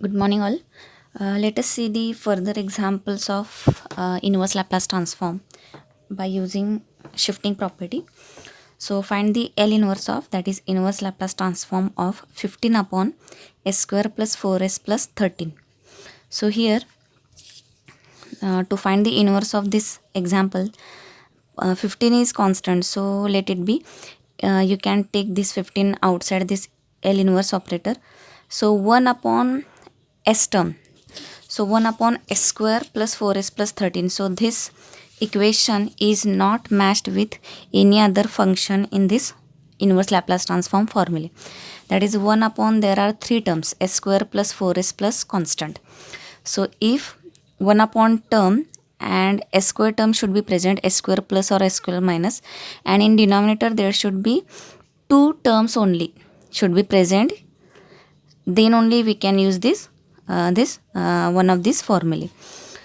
Good morning, all. Let us see the further examples of inverse Laplace transform by using shifting property. So, find the L inverse of, that is inverse Laplace transform of 15 upon s square plus 4s plus 13. So, here to find the inverse of this example, 15 is constant, so let it be. You can take this 15 outside this L inverse operator. So 1 upon s term, so 1 upon s square plus 4s plus 13. So this equation is not matched with any other function in this inverse Laplace transform formula. That is 1 upon, there are 3 terms, s square plus 4s plus constant. So if 1 upon term and s square term should be present, s square plus or s square minus, and in denominator there should be 2 terms only should be present, then only we can use this one of these formulae.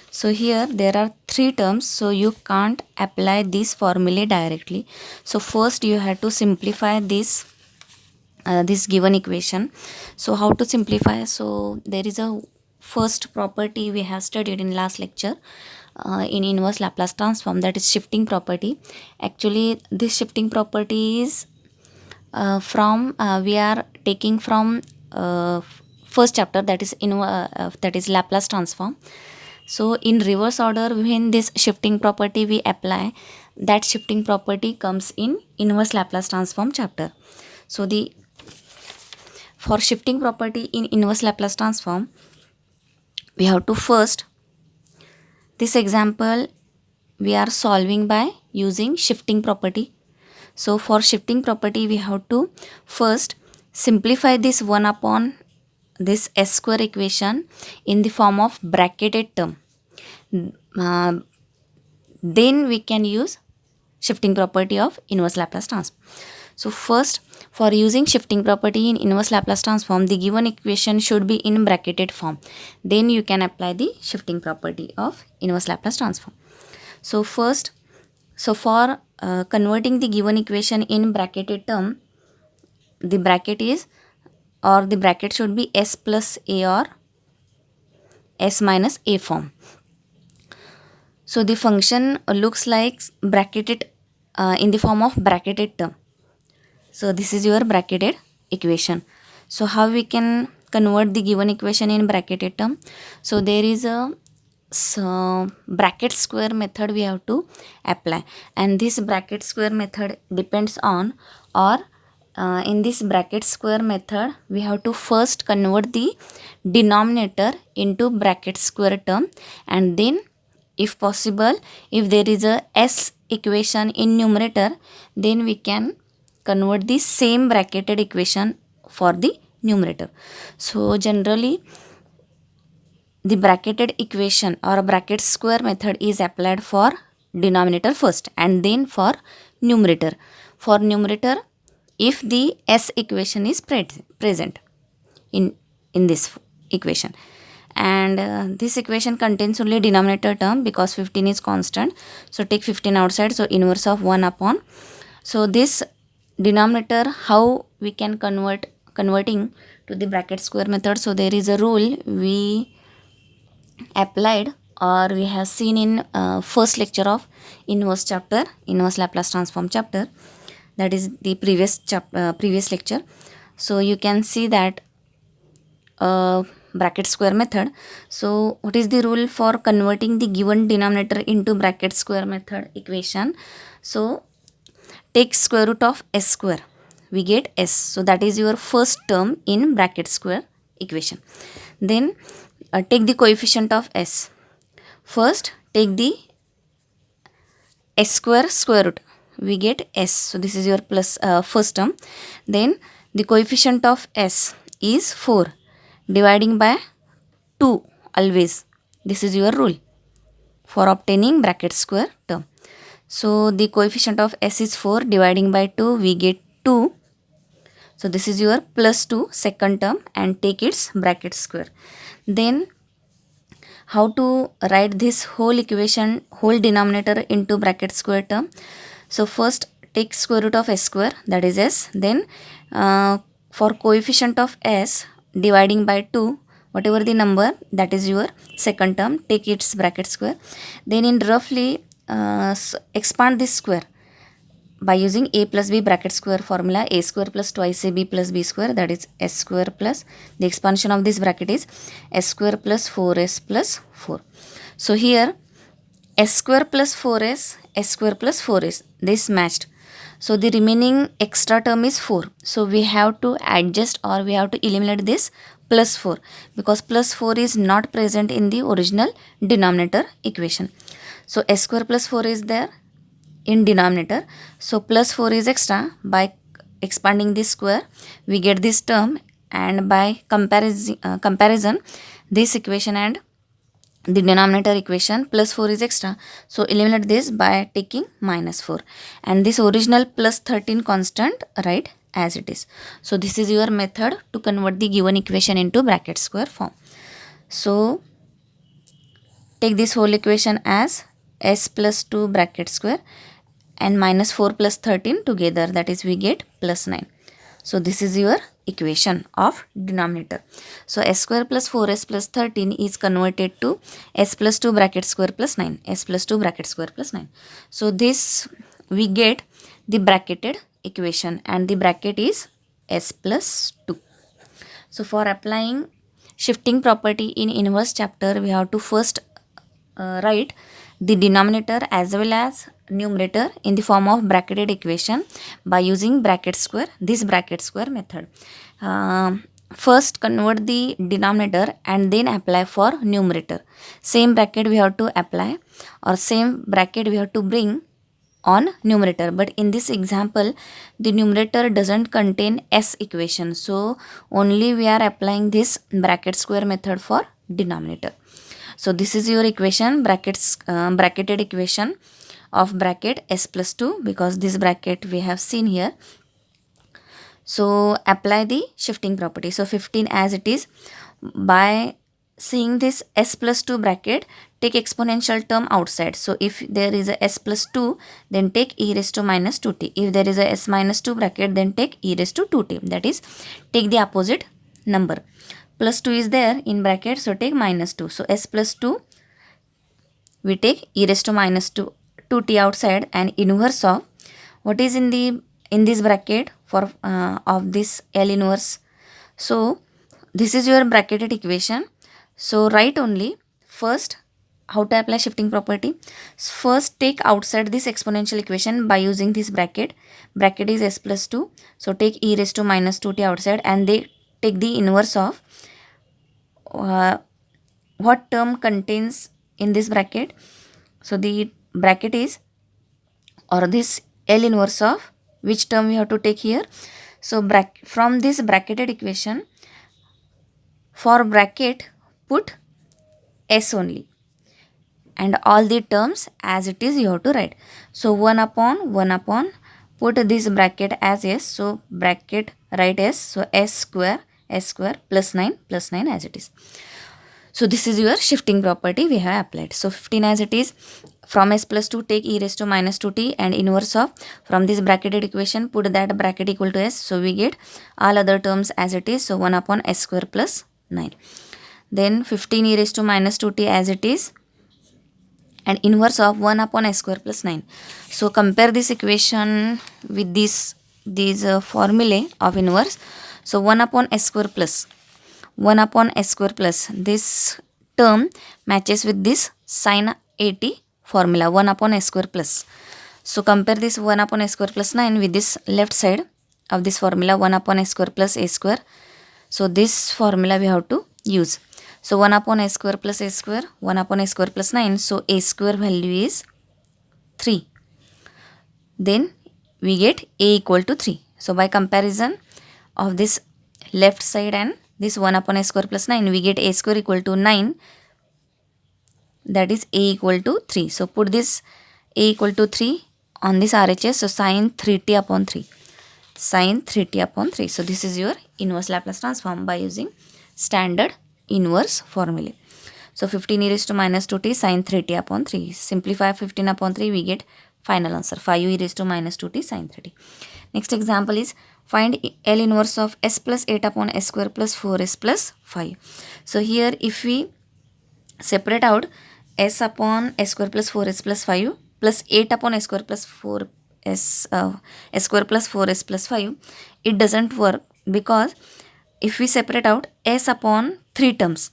So here there are 3 terms, so you can't apply this formulae directly. So first you have to simplify this given equation. So how to simplify? So there is a first property we have studied in last lecture in inverse Laplace transform, that is shifting property. Actually this shifting property is from we are taking from first chapter, that is that is Laplace transform. So in reverse order, when this shifting property we apply, that shifting property comes in inverse Laplace transform chapter. So the for shifting property in inverse Laplace transform, we have to first, this example we are solving by using shifting property. So for shifting property we have to first simplify this 1 upon this s square equation in the form of bracketed term. Uh, then we can use shifting property of inverse Laplace transform. So first, for using shifting property in inverse Laplace transform, the given equation should be in bracketed form. Then you can apply the shifting property of inverse Laplace transform. So first, so for converting the given equation in bracketed term, the bracket is, or the bracket should be s plus a or s minus a form. So the function looks like bracketed in the form of bracketed term. So this is your bracketed equation. So how we can convert the given equation in bracketed term? So there is a bracket square method we have to apply, and this bracket square method depends on, or in this bracket square method we have to first convert the denominator into bracket square term, and then if possible, if there is a s equation in numerator, then we can convert the same bracketed equation for the numerator. So generally the bracketed equation or bracket square method is applied for denominator first and then for numerator. For numerator, if the s equation is present in this equation, and this equation contains only denominator term because 15 is constant, so take 15 outside, so inverse of 1 upon, so this denominator, how we can converting to the bracket square method? So there is a rule we applied, or we have seen in first lecture of inverse Laplace transform chapter, that is the previous lecture. So you can see that bracket square method. So what is the rule for converting the given denominator into bracket square method equation? So take square root of s square, we get s, so that is your first term in bracket square equation. Then take the coefficient of s. First take the s square root, we get s, so this is your plus first term. Then the coefficient of s is 4, dividing by 2 always, this is your rule for obtaining bracket square term. So the coefficient of s is 4, dividing by 2 we get 2, so this is your plus 2 second term, and take its bracket square. Then how to write this whole equation, whole denominator into bracket square term? So first take square root of s square, that is s. Then for coefficient of s, dividing by 2, whatever the number, that is your second term, take its bracket square. Then in roughly expand this square by using a plus b bracket square formula. A square plus twice ab plus b square, that is s square plus the expansion of this bracket is s square plus 4s plus 4. So here s square plus 4s, s square plus 4s, this matched. So the remaining extra term is 4. So we have to adjust, or we have to eliminate this plus 4, because plus 4 is not present in the original denominator equation. So s square plus 4 is there in denominator. So plus 4 is extra. By expanding this square, we get this term, and by comparison this equation and the denominator equation, plus 4 is extra. So eliminate this by taking minus 4, and this original plus 13 constant write as it is. So this is your method to convert the given equation into bracket square form. So take this whole equation as s plus 2 bracket square and minus 4 plus 13 together, that is we get plus 9. So this is your equation of denominator. So s square plus 4s plus 13 is converted to s plus 2 bracket square plus 9, s plus 2 bracket square plus 9. So this we get the bracketed equation, and the bracket is s plus 2. So for applying shifting property in inverse chapter, we have to first write the denominator as well as numerator in the form of bracketed equation by using bracket square, this bracket square method. First convert the denominator and then apply for numerator. Same bracket we have to apply, or same bracket we have to bring on numerator, but in this example the numerator doesn't contain s equation, so only we are applying this bracket square method for denominator. So this is your equation, bracketed equation of bracket s plus 2, because this bracket we have seen here. So apply the shifting property. So 15 as it is. By seeing this s plus 2 bracket, take exponential term outside. So if there is a s plus 2, then take e raised to minus 2t. If there is a s minus 2 bracket, then take e raised to 2t. That is, take the opposite number. Plus 2 is there in bracket, so take minus 2. So s plus 2, we take e raised to minus 2t outside, and inverse of what is in this bracket for of this L inverse. So this is your bracketed equation. So write only first how to apply shifting property. First take outside this exponential equation by using this bracket. Bracket is s plus 2. So take e raised to minus 2t outside, and they take the inverse of what term contains in this bracket. So the bracket is, or this L inverse of which term we have to take here. So from this bracketed equation, for bracket put s only, and all the terms as it is you have to write. So 1 upon put this bracket as s, so bracket write s, so s square plus 9 as it is. So this is your shifting property we have applied. So 15 as it is. From s plus 2 take e raised to minus 2t, and inverse of from this bracketed equation put that bracket equal to s, so we get all other terms as it is. So 1 upon s square plus 9. Then 15 e raised to minus 2t as it is, and inverse of 1 upon s square plus 9. So compare this equation with these formulae of inverse. So 1 upon s square plus this term matches with this sin 80 formula, 1 upon s square plus. So compare this 1 upon s square plus 9 with this left side of this formula, 1 upon s square plus a square. So this formula we have to use. So 1 upon s square plus a square, 1 upon s square plus 9. So a square value is 3. Then we get a equal to 3. So by comparison of this left side and this 1 upon s square plus 9, we get a square equal to 9, that is a equal to 3. So put this a equal to 3 on this RHS. So sin 3t upon 3. Sin 3t upon 3. So this is your inverse Laplace transform by using standard inverse formula. So 15 e raised to minus 2t sin 3t upon 3. Simplify 15 upon 3, we get final answer 5 e raised to minus 2t sin 3t. Next example is find L inverse of s plus 8 upon s square plus 4s plus 5. So here if we separate out s upon s square plus 4s plus 5 plus 8 upon s square plus 4s s square plus 4s plus 5, it doesn't work, because if we separate out s upon 3 terms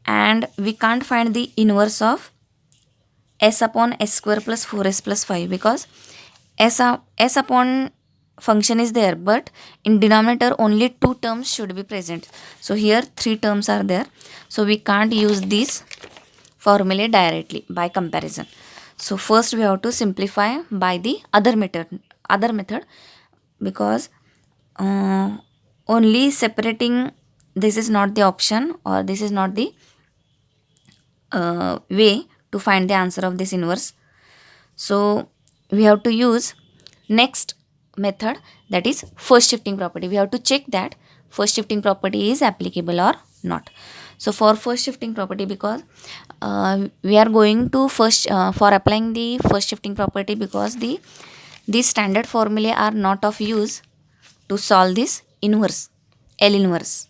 and we can't find the inverse of s upon s square plus 4s plus 5, because s upon function is there, but in denominator only 2 terms should be present. So here 3 terms are there, so we can't use this formula directly by comparison. So first we have to simplify by the other method, because only separating, this is not the option, or this is not the way to find the answer of this inverse. So we have to use next method, that is first shifting property. We have to check that first shifting property is applicable or not. So for first shifting property, because we are going to first for applying the first shifting property, because these standard formulae are not of use to solve this inverse, L inverse.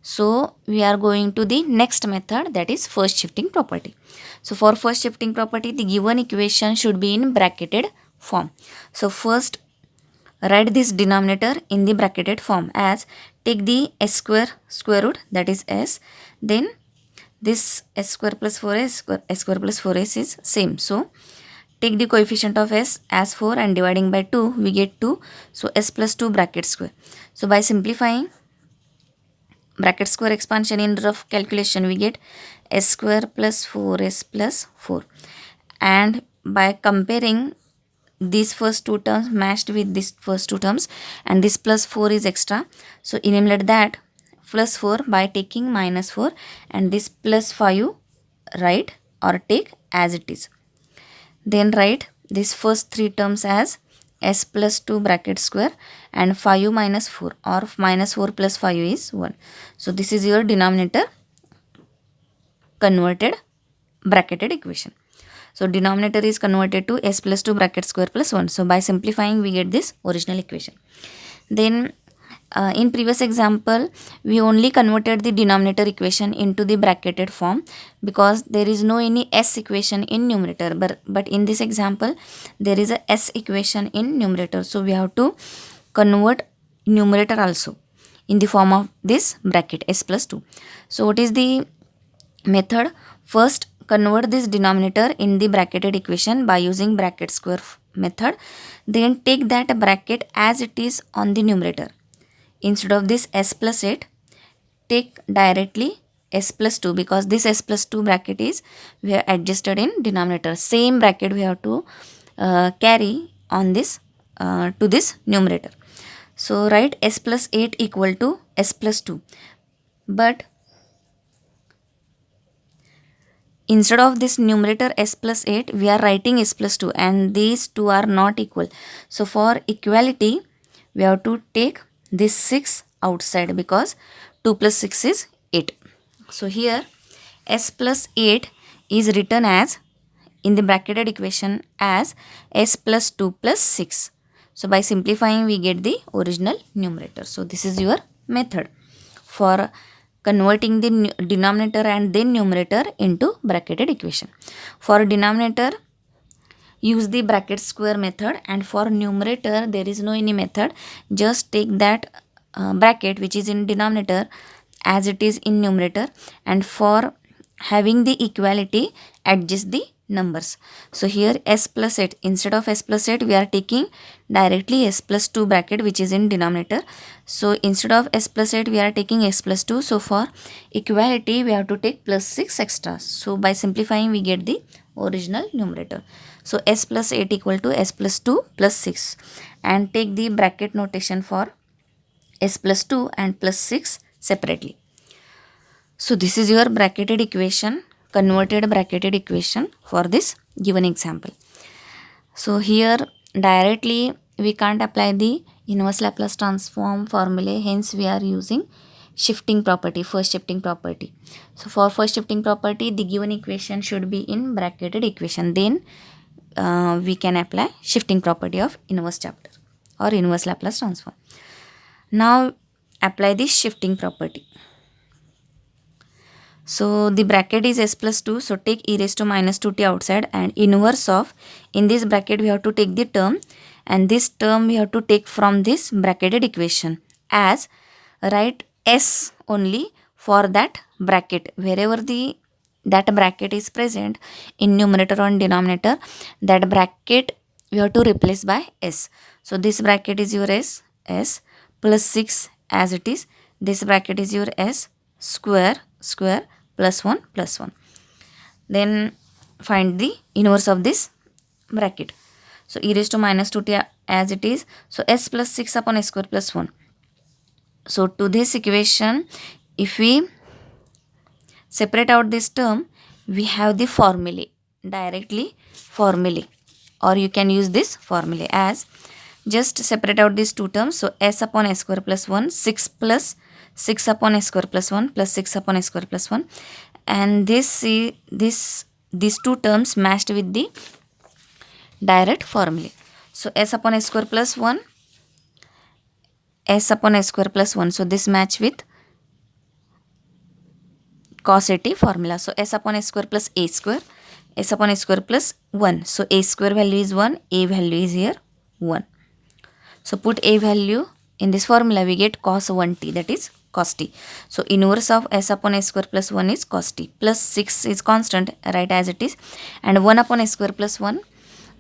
So we are going to the next method, that is first shifting property. So for first shifting property, the given equation should be in bracketed form. So first write this denominator in the bracketed form as, take the s square root, that is s, then this s square plus 4s, s square plus 4s is same. So take the coefficient of s as 4 and dividing by 2 we get 2. So s plus 2 bracket square. So by simplifying bracket square expansion in rough calculation, we get s square plus 4s plus 4, and by comparing these first two terms matched with these first two terms, and this plus 4 is extra, so eliminate that plus 4 by taking minus 4, and this plus 5 write or take as it is. Then write this first three terms as s plus 2 bracket square and 5 minus 4, or minus 4 plus 5 is 1. So this is your denominator converted bracketed equation. So denominator is converted to s plus 2 bracket square plus 1. So by simplifying we get this original equation. Then in previous example we only converted the denominator equation into the bracketed form, because there is no any s equation in numerator, but in this example there is a s equation in numerator. So we have to convert numerator also in the form of this bracket s plus 2. So what is the method? First convert this denominator in the bracketed equation by using bracket square method, then take that bracket as it is on the numerator. Instead of this s plus 8, take directly s plus 2, because this s plus 2 bracket is we have adjusted in denominator. Same bracket we have to carry on this to this numerator. So write s plus 8 equal to s plus 2, but instead of this numerator s plus 8 we are writing s plus 2, and these two are not equal. So for equality we have to take this 6 outside, because 2 plus 6 is 8. So here s plus 8 is written as in the bracketed equation as s plus 2 plus 6. So by simplifying we get the original numerator. So this is your method for converting the denominator and then numerator into bracketed equation. For denominator use the bracket square method, and for numerator there is no any method, just take that bracket which is in denominator as it is in numerator, and for having the equality adjust the numbers. So here s plus 8, instead of s plus 8 we are taking directly s plus 2 bracket which is in denominator. So instead of s plus 8 we are taking s plus 2. So for equality we have to take plus 6 extra. So by simplifying we get the original numerator. So s plus 8 equal to s plus 2 plus 6, and take the bracket notation for s plus 2 and plus 6 separately. So this is your bracketed equation, converted bracketed equation for this given example. So here directly we can't apply the inverse Laplace transform formula, hence we are using shifting property, first shifting property. So for first shifting property the given equation should be in bracketed equation, then we can apply shifting property of inverse chapter. or inverse Laplace transform. Now apply the shifting property. So the bracket is s plus 2. So take e raised to minus 2t outside and inverse of, in this bracket we have to take the term, and this term we have to take from this bracketed equation, as write s only for that bracket. Wherever that bracket is present in numerator or in denominator, that bracket we have to replace by s. So this bracket is your s plus 6 as it is. This bracket is your s square plus 1 plus 1. Then find the inverse of this bracket. So e raised to minus 2t as it is. So s plus 6 upon s square plus 1. So to this equation, if we separate out this term, we have the formulae, directly formulae, or you can use this formulae as, just separate out these two terms. So s upon s square plus 1, 6 plus 6 upon s square plus 1 plus 6 upon s square plus 1, and these two terms matched with the direct formulae. So s upon s square plus 1, s upon s square plus 1. So this match with cos at formula. So s upon s square plus a square, s upon s square plus 1. So a square value is 1, a value is here 1. So put a value in this formula, we get cos 1t, that is cos t. So inverse of s upon s square plus 1 is cos t, plus 6 is constant, right as it is, and 1 upon s square plus 1,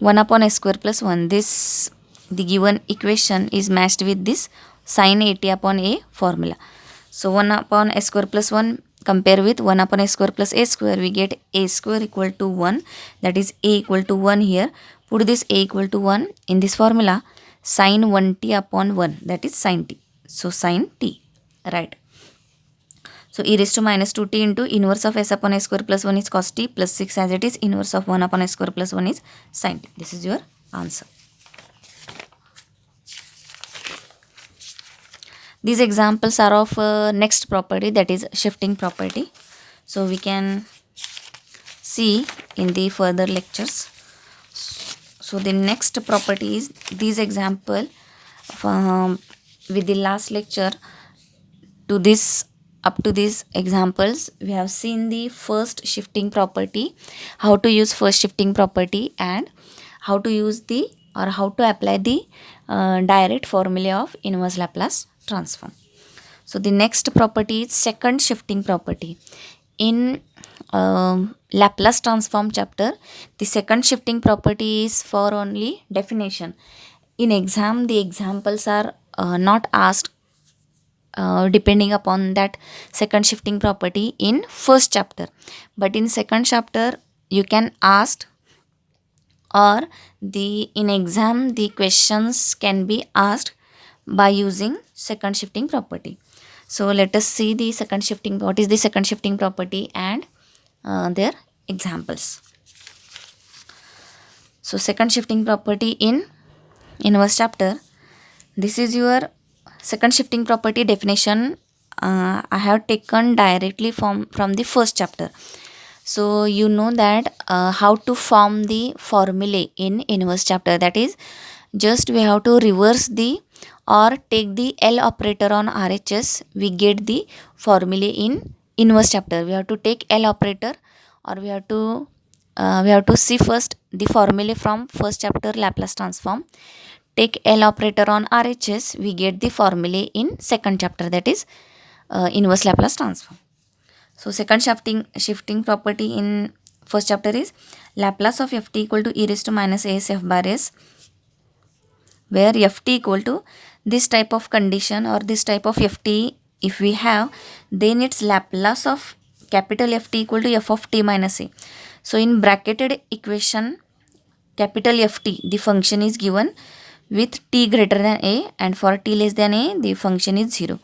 1 upon s square plus 1. This, the given equation is matched with this sin at upon a formula. So 1 upon s square plus 1 compare with 1 upon s square plus a square, we get a square equal to 1, that is a equal to 1 here. Put this a equal to 1 in this formula, sin 1t upon 1, that is sin t. So sin t, right. So e raised to minus 2t into inverse of s upon s square plus 1 is cos t, plus 6 as it is, inverse of 1 upon s square plus 1 is sin t. This is your answer. These examples are of next property, that is shifting property. So we can see in the further lectures. So the next property is this example with the last lecture to this, up to these examples we have seen the first shifting property, how to use first shifting property, and how to use the, or how to apply the direct formula of inverse Laplace transform. So the next property is second shifting property. In Laplace transform chapter, the second shifting property is for only definition. In exam, the examples are not asked depending upon that second shifting property in first chapter, but in second chapter you can ask, or in exam the questions can be asked by using second shifting property. So let us see the second shifting, what is the second shifting property and their examples. So second shifting property in inverse chapter, this is your second shifting property definition. I have taken directly from the first chapter. So you know that how to form the formulae in inverse chapter, that is just we have to reverse the, or take the L operator on RHS, we get the formulae in inverse chapter. We have to take L operator, or we have to see first the formulae from first chapter Laplace transform. Take L operator on RHS, we get the formulae in second chapter, that is inverse Laplace transform. So second shifting property in first chapter is Laplace of ft equal to e raised to minus as f bar s, where ft equal to this type of condition or this type of ft if we have, then its Laplace of capital Ft equal to f of t minus a. So in bracketed equation, capital Ft, the function is given with t greater than a, and for t less than a the function is 0.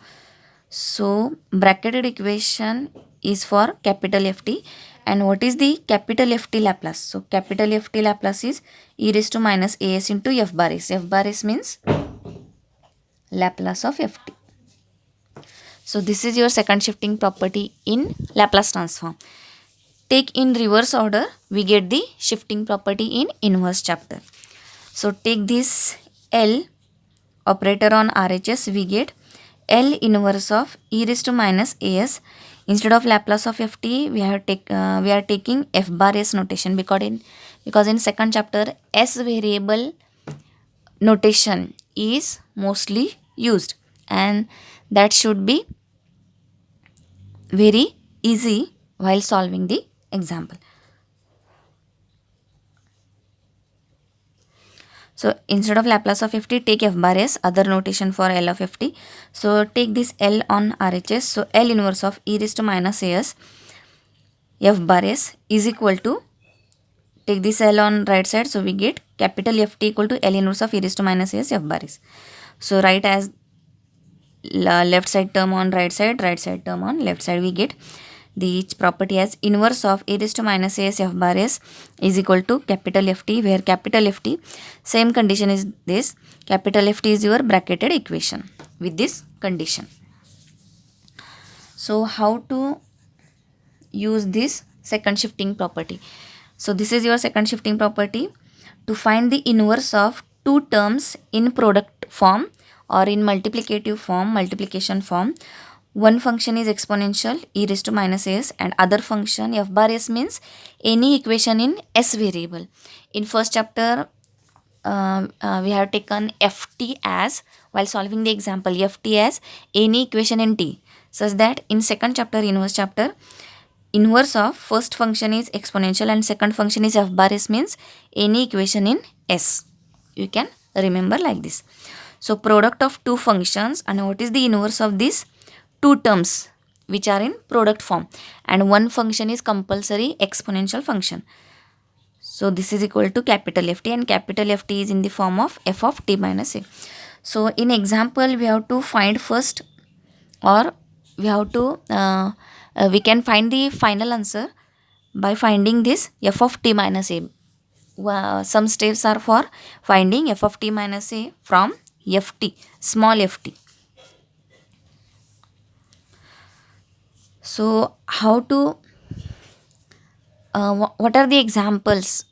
So bracketed equation is for capital Ft, and what is the capital Ft Laplace? So capital Ft Laplace is e raised to minus as into f bar s. F bar s means Laplace of Ft. So this is your second shifting property in Laplace transform. Take in reverse order, we get the shifting property in inverse chapter. So take this L operator on RHS, we get L inverse of e raised to minus as. Instead of Laplace of ft, we are taking f bar s notation, because in second chapter s variable notation is mostly used, and that should be very easy while solving the example. So instead of Laplace of ft, take f bar s, other notation for L of ft. So take this L on RHS. So L inverse of e raised to minus as f bar s is equal to, take this L on right side, so we get capital Ft equal to L inverse of e raised to minus as f bar s. So write as left side term on right side term on left side, we get the each property as inverse of e raised to minus as f bar s is equal to capital Ft, where capital Ft, same condition is this, capital Ft is your bracketed equation with this condition. So how to use this second shifting property? So this is your second shifting property. To find the inverse of two terms in product form or in multiplication form, one function is exponential e raised to minus as, and other function f bar s means any equation in s variable. In first chapter, we have taken ft as, while solving the example, ft as any equation in t, such that in second chapter, inverse of first function is exponential and second function is f bar s means any equation in s. You can remember like this. So product of two functions, and what is the inverse of these two terms which are in product form, and one function is compulsory exponential function. So this is equal to capital Ft, and capital Ft is in the form of f of t minus a. So in example, we have to find first, or we have to we can find the final answer by finding this f of t minus a. Some steps are for finding f of t minus a from ft, small ft. So how to what are the examples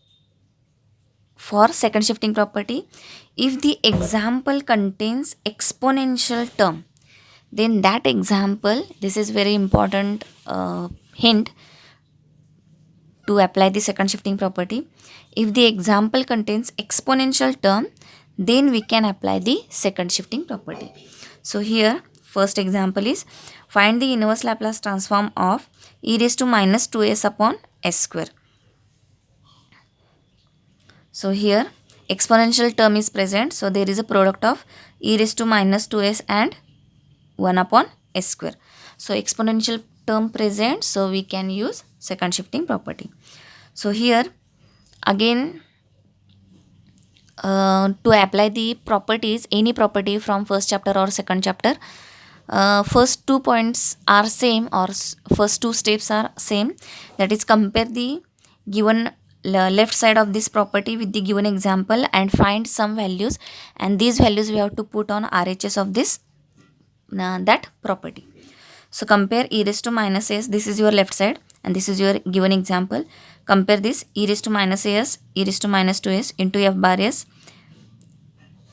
for second shifting property? If the example contains exponential term, then that example, this is very important hint to apply the second shifting property. If the example contains exponential term, then we can apply the second shifting property. So here first example is, find the inverse Laplace transform of e raised to minus 2s upon s square. So here exponential term is present, so there is a product of e raised to minus 2s and 1 upon s square. So exponential term present, so we can use second shifting property. So here again, to apply the properties, any property from first chapter or second chapter, first 2 points are same, or first 2 steps are same, that is compare the given left side of this property with the given example and find some values, and these values we have to put on RHS of this that property. So compare e raised to minus as, this is your left side and this is your given example. Compare this e raised to minus as, e raised to minus 2s into f bar s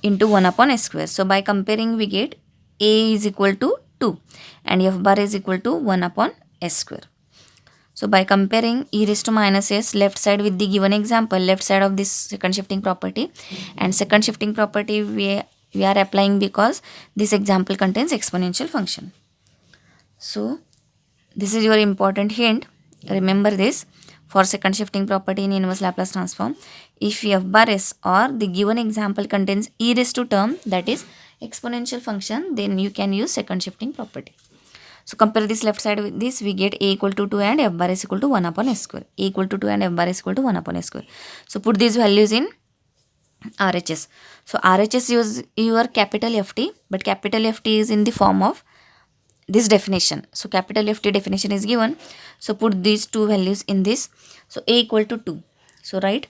into 1 upon s square. So by comparing, we get a is equal to 2 and f bar is equal to 1 upon s square. So by comparing e raised to minus s left side with the given example, left side of this second shifting property, and second shifting property we are applying because this example contains exponential function. So this is your important hint. Remember this for second shifting property in inverse Laplace transform. If f bar s or the given example contains e raised to term, that is exponential function, then you can use second shifting property. So compare this left side with this, we get a equal to 2 and f bar is equal to 1 upon s square. A equal to 2 and f bar is equal to 1 upon s square. So put these values in RHS. So RHS use your capital Ft, but capital Ft is in the form of this definition. So capital Ft definition is given. So put these two values in this. So a equal to 2. So write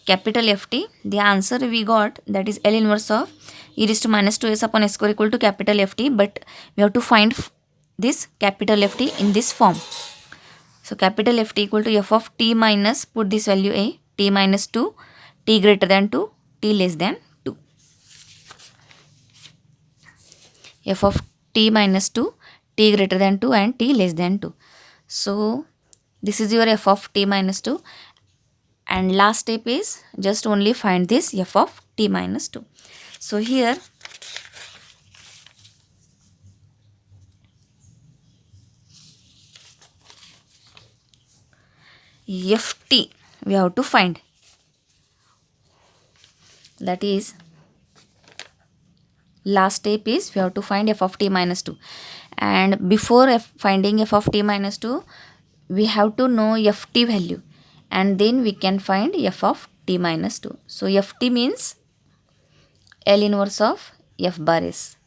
capital Ft. The answer we got, that is L inverse of e raised to minus 2s upon s square equal to capital Ft, but we have to find this capital Ft in this form. So capital Ft equal to f of t minus, put this value a, t minus 2, t greater than 2, t less than 2. f of t minus 2, t greater than 2 and t less than 2. So this is your f of t minus 2, and last step is just only find this f of t minus 2. So here ft we have to find, that is last step is we have to find f of t minus 2, and before finding f of t minus 2 we have to know ft value, and then we can find f of t minus 2. So ft means L inverse of f bar s,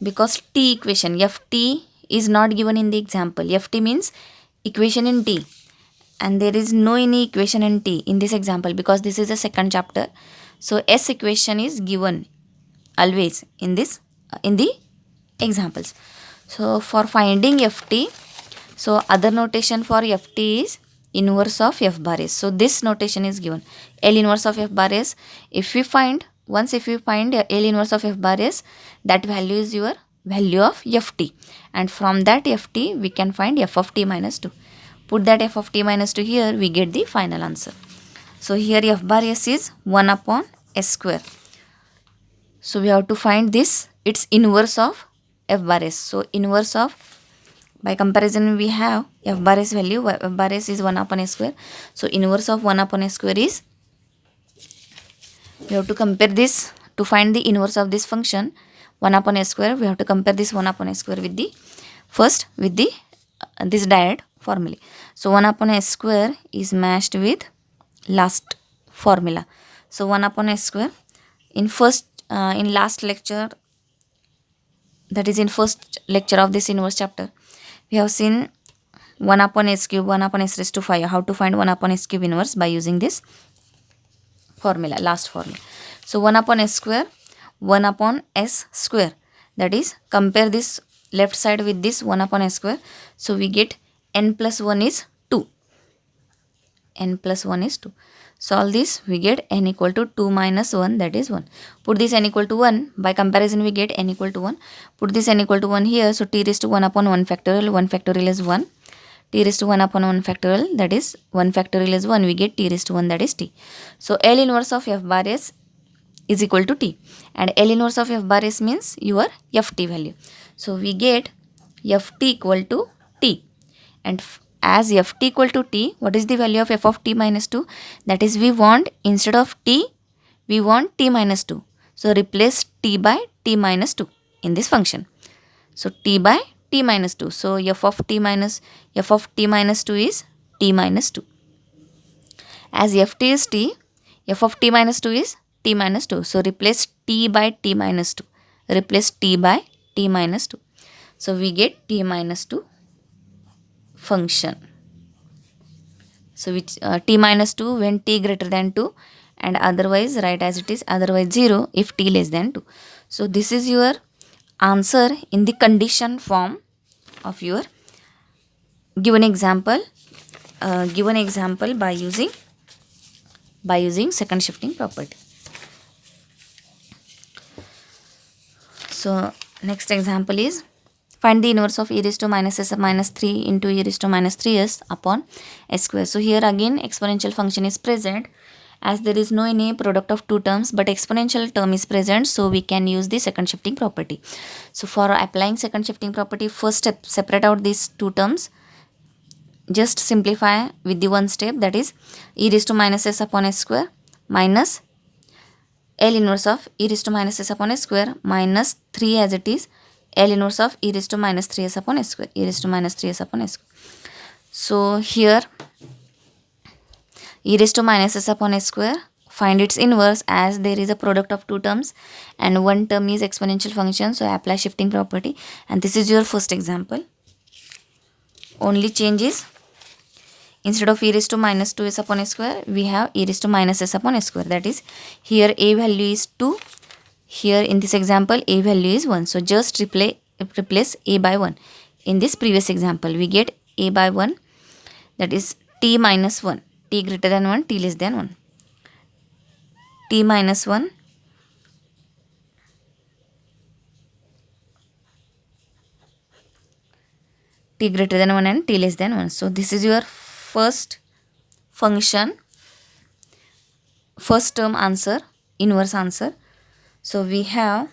because t equation ft is not given in the example. Ft means equation in t, and there is no any equation in t in this example because this is a second chapter. So s equation is given always in this in the examples. So for finding ft, so other notation for ft is inverse of f bar s. So this notation is given L inverse of f bar s. If we find L inverse of f bar s, that value is your value of ft, and from that ft we can find f of t minus 2. Put that f of t minus 2 here, we get the final answer. So here f bar s is 1 upon s square. So we have to find this, its inverse of f bar s. So inverse of, by comparison we have f bar s value, f bar s is 1 upon s square. So inverse of 1 upon s square is, we have to compare this to find the inverse of this function 1 upon s square. We have to compare this 1 upon s square with the first with the this direct formula. So 1 upon s square is matched with last formula. So 1 upon s square in last lecture, that is in first lecture of this inverse chapter, we have seen 1 upon s cube, 1 upon s raised to 5, how to find 1 upon s cube inverse by using this formula, last formula. So 1 upon s square, 1 upon s square, that is compare this left side with this 1 upon s square. So we get n plus 1 is 2. N plus 1 is 2. Solve this, we get n equal to 2 minus 1, that is 1. Put this n equal to 1, by comparison we get n equal to 1. Put this n equal to 1 here, so t raised to 1 upon 1 factorial, 1 factorial is 1. T raised to 1 upon 1 factorial, that is 1 factorial is 1, we get t raised to 1, that is t. So L inverse of f bar s is equal to t, and L inverse of f bar s means your ft value. So we get ft equal to t, and as ft equal to t, what is the value of f of t minus 2? That is, we want, instead of t, we want t minus 2. So replace t by t minus 2 in this function. So t by t minus 2. So f of t minus 2 is t minus 2. As ft is t, f of t minus 2 is t minus 2. So replace t by t minus 2. Replace t by t minus 2. So we get t minus 2 function. So which t minus 2 when t greater than 2, and otherwise write as it is, otherwise 0 if t less than 2. So this is your answer in the condition form of your given example by using second shifting property. So next example is, find the inverse of e raised to minus s minus 3 into e raised to minus 3s upon s square. So here again exponential function is present, as there is no any product of two terms but exponential term is present, so we can use the second shifting property. So for applying second shifting property, first step, separate out these two terms, just simplify with the one step, that is e raised to minus s upon s square minus L inverse of e raised to minus s upon s square minus 3 as it is L inverse of e raised to minus 3s upon s square, e raised to minus 3s upon s square. So here e raised to minus s upon s square, find its inverse, as there is a product of two terms and one term is exponential function, so apply shifting property, and this is your first example. Only change is, instead of e raised to minus 2s upon s square, we have e raised to minus s upon s square, that is here a value is 2, here in this example a value is 1. So just replace a by 1. In this previous example we get a by 1, that is t minus 1, t greater than 1, t less than 1, t minus 1 t greater than 1 and t less than 1. So this is your first function, first term answer, inverse answer. So we have,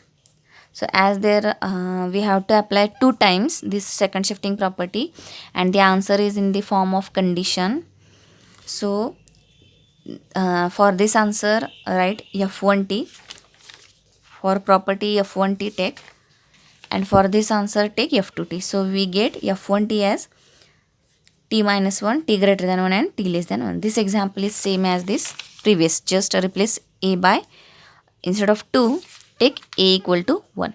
so as there we have to apply 2 times this second shifting property, and the answer is in the form of condition. So for this answer write f1t, for property f1t take, and for this answer take f2t. So we get f1t as t minus 1, t greater than 1 and t less than 1. This example is same as this previous, just replace a by, instead of 2 take a equal to 1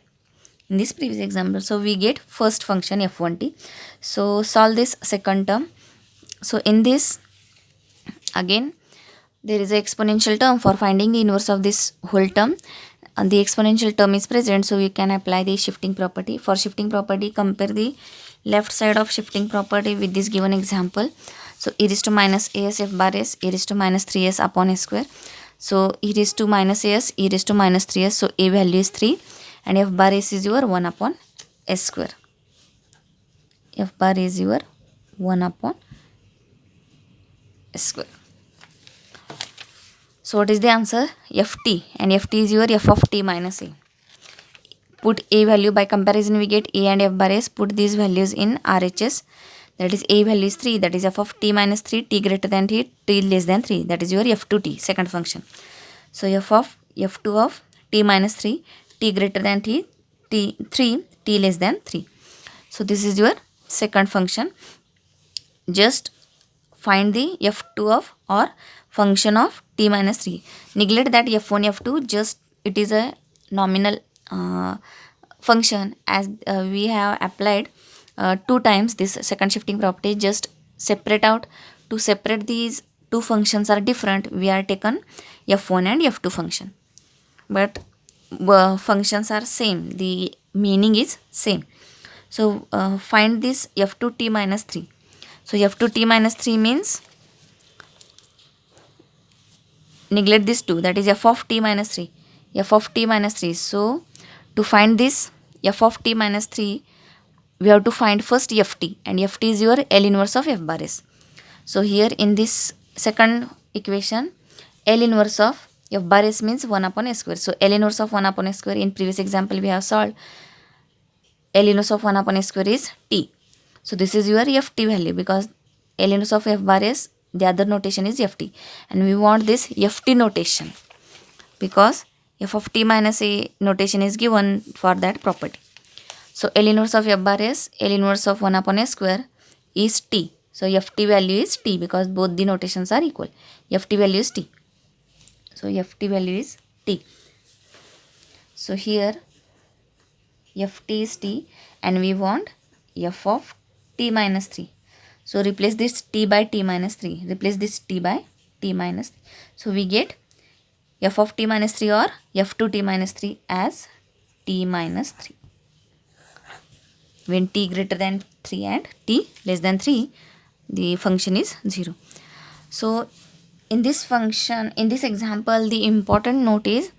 in this previous example. So we get first function f1t. So solve this second term. So in this again there is a exponential term. For finding the inverse of this whole term, and the exponential term is present, so you can apply the shifting property. For shifting property, compare the left side of shifting property with this given example. So e raised to minus as f bar s, e raised to minus 3s upon s square. So e raised to minus as, e raised to minus 3s, so a value is 3 and f bar s is your 1 upon s square. F bar is your 1 upon s square. So what is the answer? ft, and ft is your f of t minus a. Put a value, by comparison we get a and f bar s. Put these values in RHS. That is a value is 3, that is f of t minus 3, t greater than t, t less than 3, that is your f2t, second function. So f2 of t minus 3, t greater than t, 3, t less than 3. So this is your second function. Just find the f2 of or function of t minus 3. Neglect that f1, f2, just it is a nominal function, as we have applied 2 times this second shifting property. Just separate out, to separate these two functions are different, we are taken f1 and f2 function, but functions are same, the meaning is same. So find this f2 t minus 3. So f2 t minus 3 means neglect this 2, that is f of t minus 3, f of t minus 3. So to find this f of t minus 3, we have to find first ft, and ft is your L inverse of f bar s. So here in this second equation, L inverse of f bar s means 1 upon s square. So L inverse of 1 upon s square, in previous example we have solved, L inverse of 1 upon s square is t. So this is your ft value, because L inverse of f bar s, the other notation is ft, and we want this ft notation because f of t minus a notation is given for that property. So L inverse of f bar s, L inverse of 1 upon s square is t. So ft value is t, because both the notations are equal. Ft value is t. So ft value is t. So here ft is t, and we want f of t minus 3. So replace this t by t minus 3. Replace this t by t minus 3. So we get f of t minus 3 or f2 t minus 3 as t minus 3. When t greater than 3 and t less than 3, the function is 0. So in this function, in this example, the important note is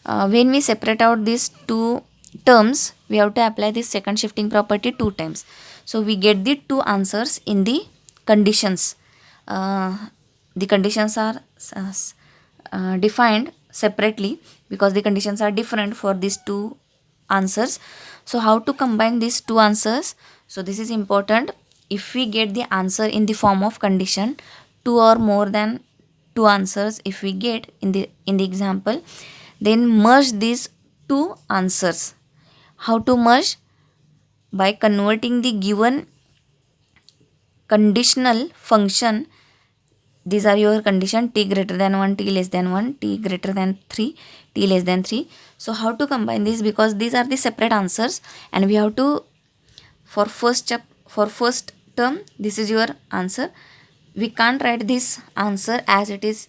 when we separate out these two terms, we have to apply this second shifting property 2 times. So we get the 2 answers in the conditions. The conditions are defined separately because the conditions are different for these 2 answers. So how to combine these 2 answers? So this is important. If we get the answer in the form of condition, 2 or more than 2 answers if we get in the example, then merge these 2 answers. How to merge? By converting the given conditional function. These are your condition: t greater than 1, t less than 1, t greater than 3, t less than 3. So how to combine this? Because these are the separate answers, and we have to, for first term, this is your answer. We can't write this answer as it is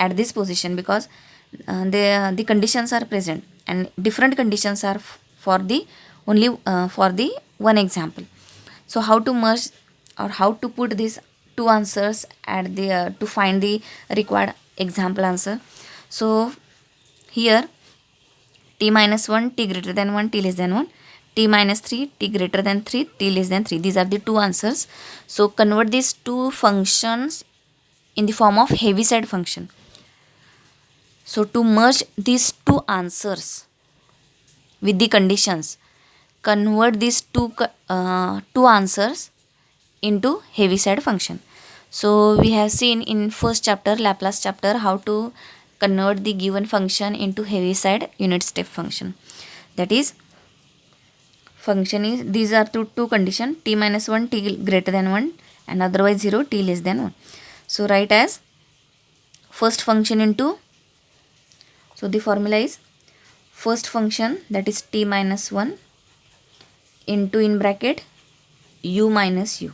at this position, because the conditions are present and different conditions are for the only for the one example. So how to merge or how to put these 2 answers at the to find the required example answer? So here t minus 1, t greater than 1, t less than 1, t minus 3, t greater than 3, t less than 3. These are the two answers. So convert these two functions in the form of Heaviside function. So to merge these two answers with the conditions, convert these two answers into Heaviside function. So we have seen in first chapter, Laplace chapter, how to convert the given function into Heaviside unit step function. That is, function is, these are two condition, t minus 1, t greater than 1, and otherwise 0, t less than 1. So write as first function into, so the formula is first function, that is t minus 1 into in bracket u minus u,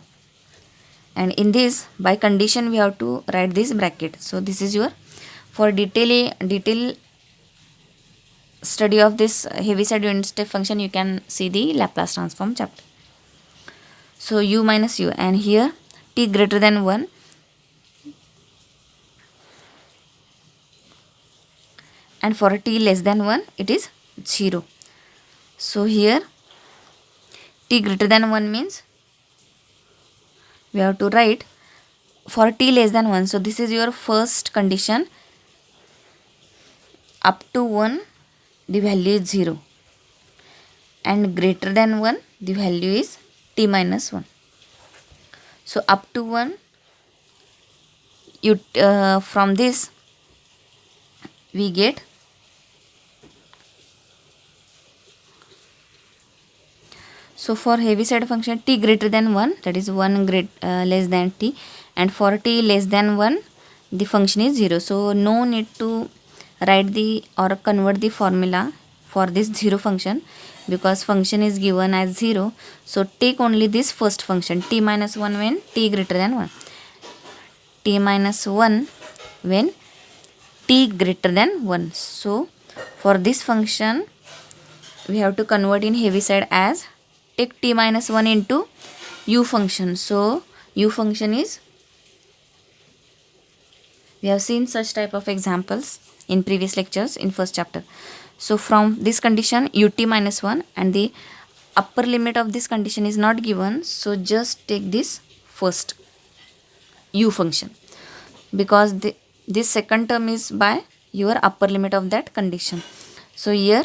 and in this by condition we have to write this bracket. So this is your, for detail study of this Heaviside unit step function, you can see the Laplace transform chapter. So u minus u, and here t greater than 1, and for t less than 1 it is 0. So here t greater than 1 means we have to write for t less than 1. So this is your first condition, up to 1 the value is 0, and greater than 1 the value is t minus 1. So up to 1, you from this we get, so for Heaviside function t greater than 1, that is 1 less than t, and for t less than 1 the function is 0. So no need to write the or convert the formula for this 0 function, because function is given as 0. So take only this first function, t minus 1 when t greater than 1, t minus 1 when t greater than 1. So for this function we have to convert in Heaviside as, take t minus 1 into u function. So u function is, we have seen such type of examples in previous lectures in first chapter. So from this condition ut minus 1, and the upper limit of this condition is not given, so just take this first u function, because this second term is by your upper limit of that condition. So here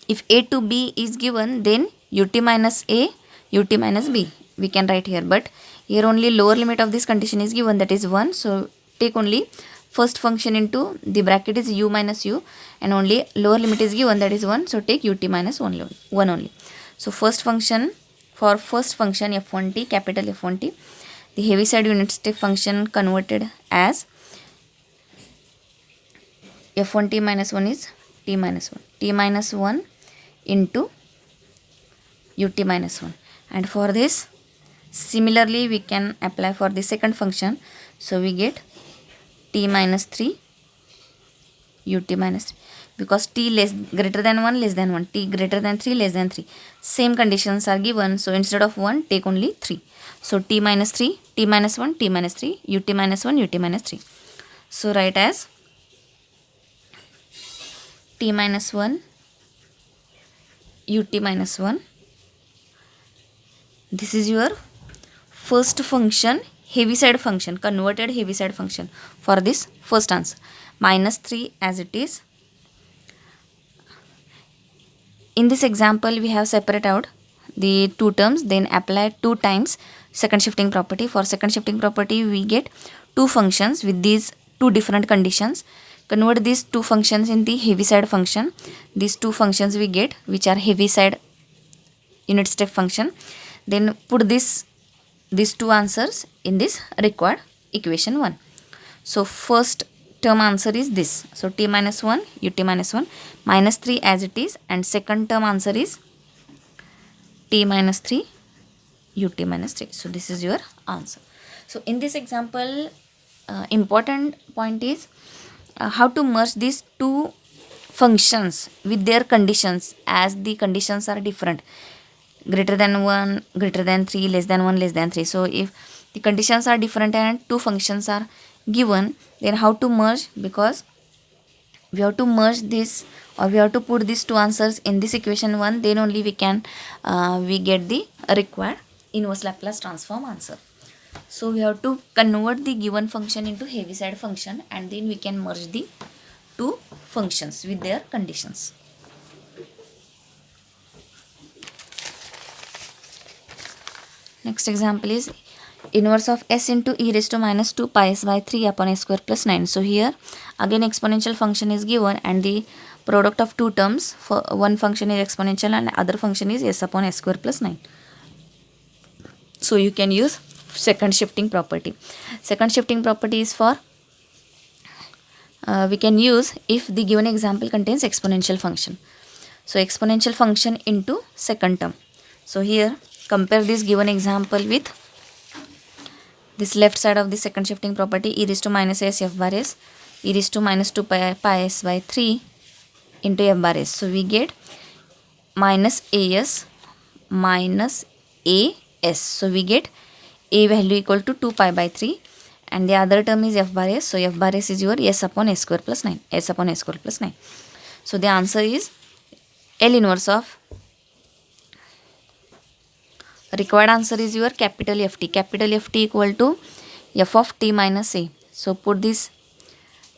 if a to b is given, then ut minus a, ut minus b we can write here, but here only lower limit of this condition is given, that is 1. So take only first function into the bracket is u minus u, and only lower limit is given, that is 1. So take ut minus 1 only. So first function, for first function f1t, capital F1t, the Heaviside unit step function converted as f1t minus 1 is t minus 1, t minus 1 into ut minus 1, and for this similarly we can apply for the second function. So we get t minus 3 ut minus 3, because t greater than 1 less than 1, t greater than 3 less than 3, same conditions are given. So instead of 1 take only 3. So t minus 3, t minus 1, t minus 3, ut minus 1, ut minus 3. So write as t minus 1 ut minus 1. This is your first function, Heaviside function, converted Heaviside function for this first answer. Minus 3 as it is. In this example we have separate out the two terms, then apply 2 times second shifting property. For second shifting property we get two functions with these two different conditions. Convert these two functions in the Heaviside function. These two functions we get which are Heaviside unit step function. Then put these two answers in this required equation 1. So first term answer is this. So t minus 1 ut minus 1 minus 3 as it is, and second term answer is t minus 3 ut minus 3. So this is your answer. So in this example important point is how to merge these two functions with their conditions, as the conditions are different, greater than 1, greater than 3, less than 1, less than 3. So if the conditions are different and two functions are given, then how to merge, because we have to merge this, or we have to put these two answers in this equation 1, then only we can we get the required inverse Laplace transform answer. So we have to convert the given function into Heaviside function, and then we can merge the two functions with their conditions. Next example is inverse of s into e raised to minus 2 pi s by 3 upon s square plus 9. So here again exponential function is given, and the product of two terms, for one function is exponential and other function is s upon s square plus 9. So you can use second shifting property. Second shifting property is for we can use if the given example contains exponential function. So exponential function into second term. So here compare this given example with this left side of the second shifting property, e raised to minus s f bar s, e raised to minus 2 pi s by 3 into f bar s. So we get minus as minus as. So we get a value equal to 2 pi by 3, and the other term is f bar s. So f bar s is your s upon s square plus 9, s upon s square plus 9. So the answer is L inverse of, required answer is your capital Ft. Capital Ft equal to f of t minus a. So put this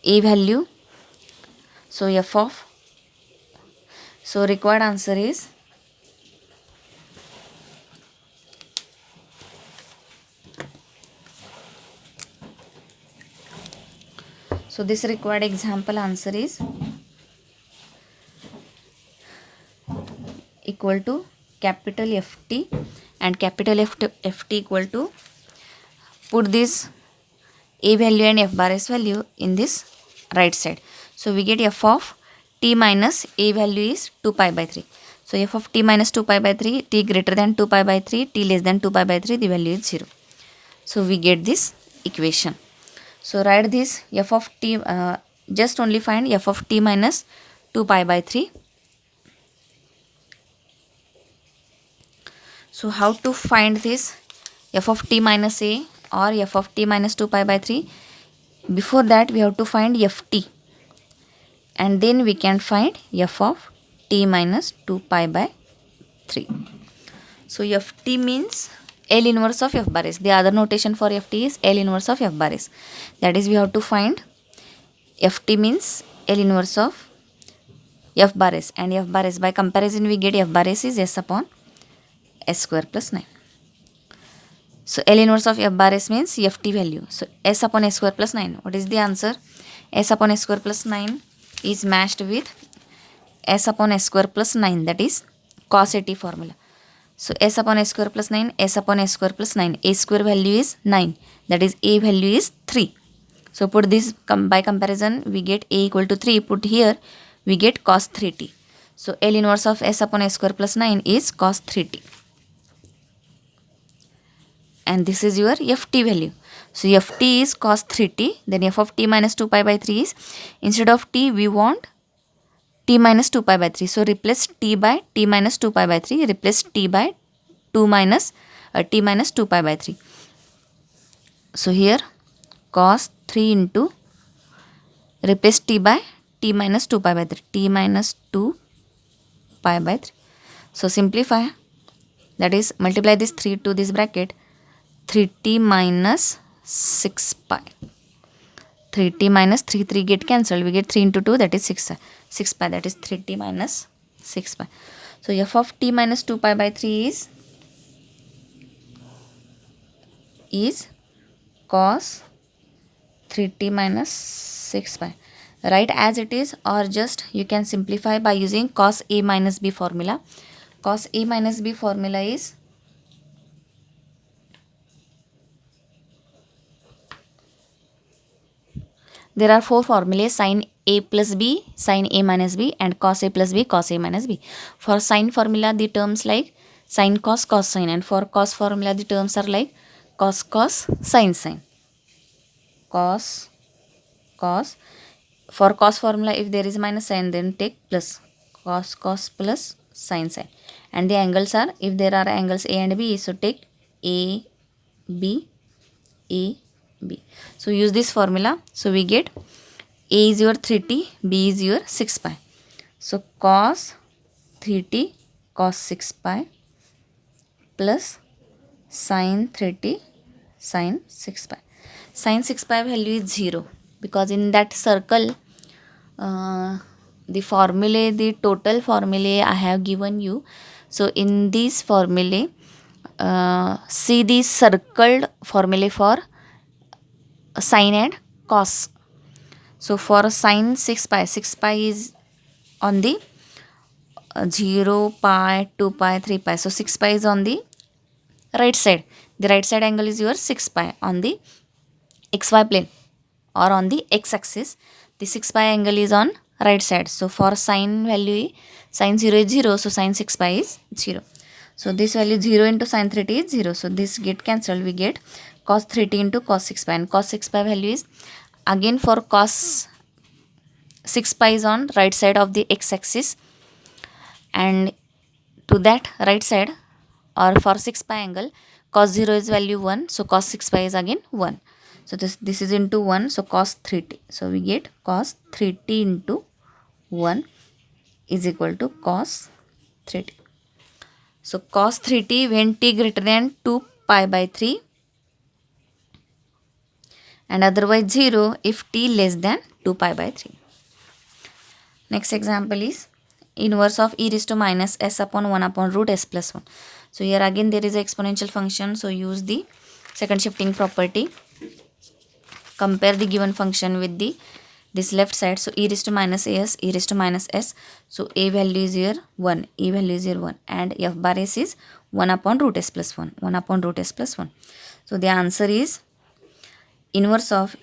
a value. So f of, so required answer is so this required example answer is equal to capital Ft, and capital Ft equal to, put this a value and f bar s value in this right side. So we get f of t minus a value is 2 pi by 3. So f of t minus 2 pi by 3, t greater than 2 pi by 3, t less than 2 pi by 3, the value is 0. So we get this equation. So write this f of t, just only find f of t minus 2 pi by 3. So how to find this f of t minus a or f of t minus 2 pi by 3? Before that we have to find ft, and then we can find f of t minus 2 pi by 3. So ft means L inverse of f bar s. The other notation for ft is L inverse of f bar s. That is, we have to find ft means L inverse of f bar s, and f bar s, by comparison we get f bar s is s upon s square plus 9. So L inverse of f bar s means ft value. So s upon s square plus 9. What is the answer? S upon s square plus 9 is matched with s upon s square plus 9, that is cos at formula. So s upon s square plus 9, s upon s square plus 9. A square value is 9, that is a value is 3. So put this, by comparison we get a equal to 3. Put here we get cos 3t. So L inverse of s upon s square plus 9 is cos 3t. And this is your ft value. So ft is cos 3t, then f of t minus 2 pi by 3 is, instead of t we want t minus 2 pi by 3. So replace t by t minus 2 pi by 3, replace t by 2 minus t minus 2 pi by 3. So here cos 3 into, replace t by t minus 2 pi by 3, t minus 2 pi by 3. So simplify, that is multiply this 3 to this bracket, 3t minus 6 pi. 3t minus 3 get cancelled, we get 3 into 2, that is 6 pi, that is 3t minus 6 pi. So f of t minus 2 pi by 3 is cos 3t minus 6 pi. Write as it is, or just you can simplify by using cos a minus b formula. Cos a minus b formula is, there are 4 formulas: sin a plus b, sin a minus b, and cos a plus b, cos a minus b. For sin formula the terms like sin cos cos sin, and for cos formula the terms are like cos cos sin sin. Cos cos, for cos formula if there is minus sign then take plus, cos cos plus sin sin. And the angles are, if there are angles a and b, so take a b a b. So use this formula. So we get A is your 3t, B is your 6 pi. So cos 3t cos 6 pi plus sin 3t sin 6 pi. Sin 6 pi value is 0 because in that circle the formulae, the total formulae I have given you. So in these formulae, see the circled formulae for sine and cos. So for sine 6 pi, 6 pi is on the 0, pi, 2 pi, 3 pi. So 6 pi is on the right side. The right side angle is your 6 pi on the xy plane or on the x axis. The 6 pi angle is on right side. So for sine value, sine 0 is 0. So sine 6 pi is 0. So this value 0 into sine 3t is 0. So this get cancelled. We get cos 3t into cos 6 pi. And cos 6 pi value is again for cos 6 pi is on right side of the x axis. And to that right side or for 6 pi angle, cos 0 is value 1. So cos 6 pi is again 1. So this is into 1. So cos 3t. So we get cos 3t into 1 is equal to cos 3t. So cos 3t when t greater than 2 pi by 3 and otherwise 0 if t less than 2 pi by 3. Next example is inverse of e raised to minus s upon 1 upon root s plus 1. So here again there is an exponential function. So use the second shifting property. Compare the given function with the this left side. So e raised to minus as, e raised to minus s. So a value is here 1, e value is here 1 and f bar s is 1 upon root s plus 1, 1 upon root s plus 1. So the answer is inverse of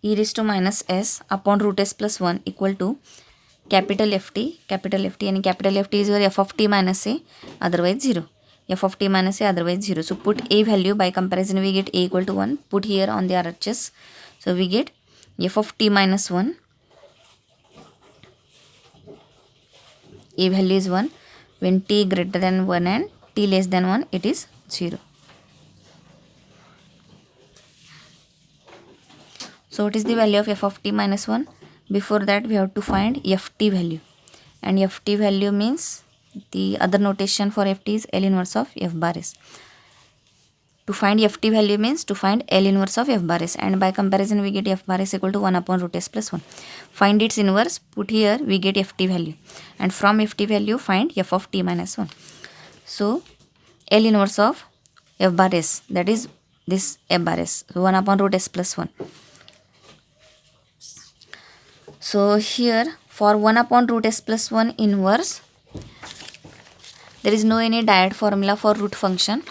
e raised to minus s upon root s plus 1 equal to capital FT and capital FT is your f of t minus a, otherwise 0. F of t minus a, otherwise 0. So put a value, by comparison we get a equal to 1. Put here on the RHS. So we get f of t minus 1. A value is 1. When t greater than 1 and t less than 1, it is 0. So what is the value of f of t minus 1? Before that we have to find ft value. And ft value means the other notation for ft is L inverse of f bar s. To find ft value means to find L inverse of f bar s. And by comparison we get f bar s equal to 1 upon root s plus 1. Find its inverse, put here, we get ft value. And from ft value find f of t minus 1. So L inverse of f bar s, that is this f bar s, 1 upon root s plus 1. So here for 1 upon root s plus 1 inverse, there is no any direct formula for root function.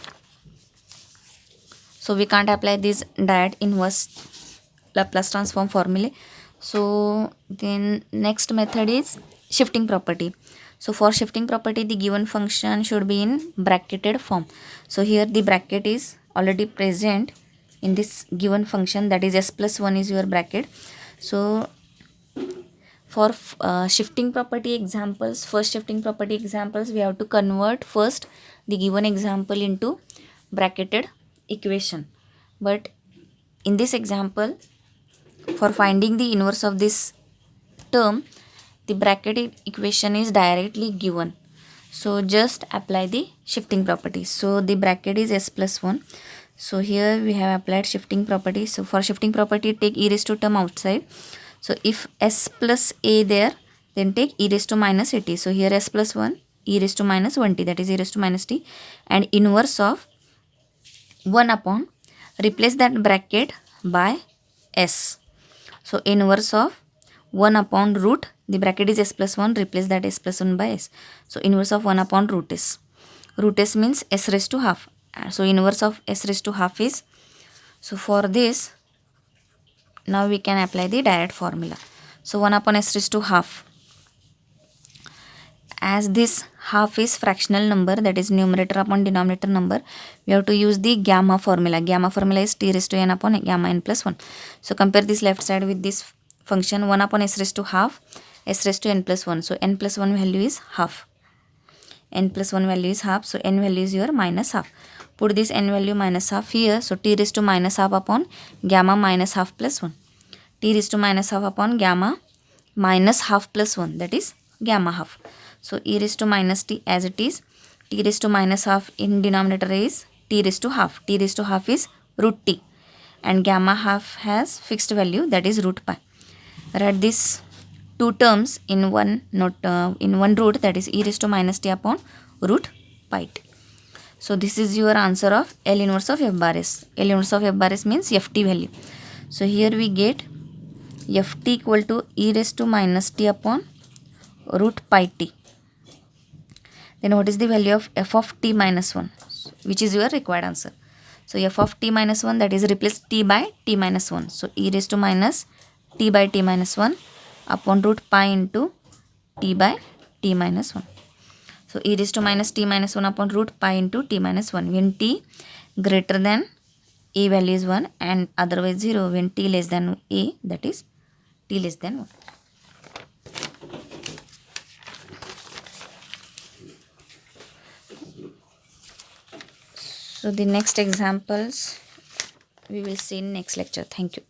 So we can't apply this direct inverse Laplace transform formula. So then next method is shifting property. So for shifting property, the given function should be in bracketed form. So here the bracket is already present in this given function, that is s plus 1 is your bracket. So for shifting property examples, first shifting property examples, we have to convert first the given example into bracketed equation. But in this example, for finding the inverse of this term, the bracketed equation is directly given. So just apply the shifting property. So the bracket is s plus 1. So here we have applied shifting property. So for shifting property, take e raised to term outside. So if s plus a there, then take e raised to minus at. So here s plus 1, e raised to minus 1t, that is e raised to minus t, and inverse of 1 upon, replace that bracket by s. So inverse of 1 upon root, the bracket is s plus 1, replace that s plus 1 by s. So inverse of 1 upon root s. Root s means s raised to half. So inverse of s raised to half is, so for this, now we can apply the direct formula. So 1 upon s raised to half. As this half is fractional number, that is numerator upon denominator number, we have to use the gamma formula. Gamma formula is t raised to n upon gamma n plus 1. So compare this left side with this function, 1 upon s raised to half, s raised to n plus 1. So n plus 1 value is half. N plus 1 value is half. So n value is your minus half. put this n value minus half here. So t raised to minus half upon gamma minus half plus 1. T raised to minus half upon gamma minus half plus 1, that is gamma half. So e raised to minus t as it is. T raised to minus half in denominator is t raised to half. T raised to half is root t, and gamma half has fixed value, that is root pi. Write these two terms in one root, that is e raised to minus t upon root pi t. So this is your answer of L inverse of f bar s. L inverse of f bar s means ft value. So here we get ft equal to e raised to minus t upon root pi t. Then what is the value of f of t minus 1, which is your required answer. So f of t minus 1, that is replace t by t minus 1. So e raised to minus t by t minus 1 upon root pi into t by t minus 1. So e raised to minus t minus 1 upon root pi into t minus 1 when t greater than a value is 1 and otherwise 0 when t less than a, that is t less than 1. So the next examples we will see in next lecture. Thank you.